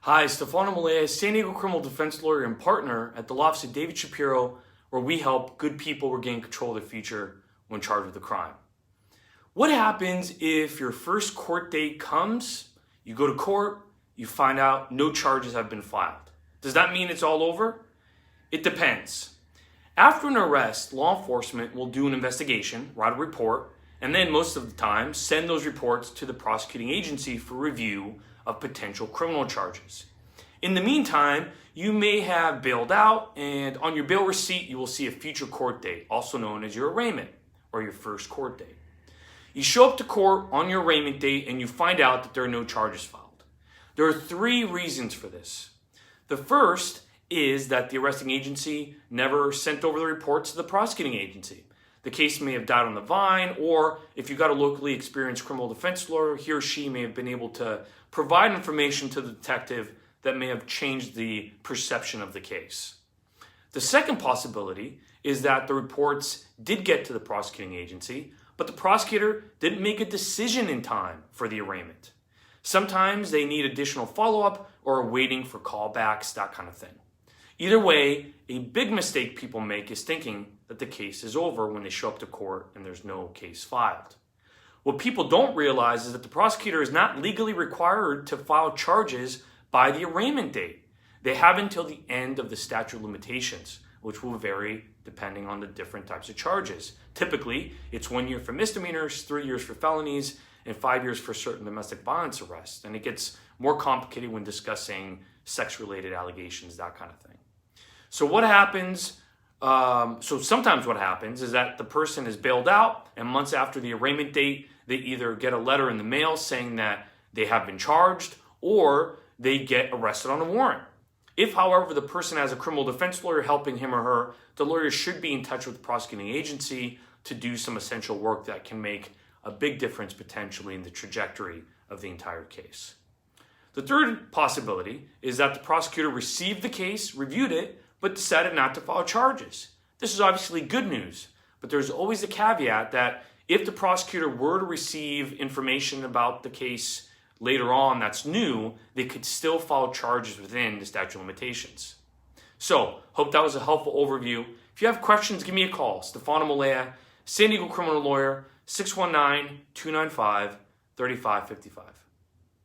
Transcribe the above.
Hi, Stefano Molea, San Diego criminal defense lawyer and partner at the law office of David Shapiro, where we help good people regain control of their future when charged with a crime. What happens if your first court date comes, you go to court, you find out no charges have been filed? Does that mean it's all over? It depends. After an arrest, law enforcement will do an investigation, write a report, and then most of the time send those reports to the prosecuting agency for review of potential criminal charges. In the meantime, you may have bailed out, and on your bail receipt, you will see a future court date, also known as your arraignment or your first court date. You show up to court on your arraignment date and you find out that there are no charges filed. There are three reasons for this. The first is that the arresting agency never sent over the reports to the prosecuting agency. The case may have died on the vine, or if you got a locally experienced criminal defense lawyer, he or she may have been able to provide information to the detective that may have changed the perception of the case. The second possibility is that the reports did get to the prosecuting agency, but the prosecutor didn't make a decision in time for the arraignment. Sometimes they need additional follow-up or are waiting for callbacks, that kind of thing. Either way, a big mistake people make is thinking that the case is over when they show up to court and there's no case filed. What people don't realize is that the prosecutor is not legally required to file charges by the arraignment date. They have until the end of the statute of limitations, which will vary depending on the different types of charges. Typically, it's 1 year for misdemeanors, 3 years for felonies, and 5 years for certain domestic violence arrests. And it gets more complicated when discussing sex-related allegations, that kind of thing. So what happens, sometimes what happens is that the person is bailed out, and months after the arraignment date, they either get a letter in the mail saying that they have been charged, or they get arrested on a warrant. If, however, the person has a criminal defense lawyer helping him or her, the lawyer should be in touch with the prosecuting agency to do some essential work that can make a big difference potentially in the trajectory of the entire case. The third possibility is that the prosecutor received the case, reviewed it, but decided not to file charges. This is obviously good news, but there's always a caveat that if the prosecutor were to receive information about the case later on that's new, they could still file charges within the statute of limitations. So, hope that was a helpful overview. If you have questions, give me a call. Stefano Molea, San Diego criminal lawyer, 619-295-3555.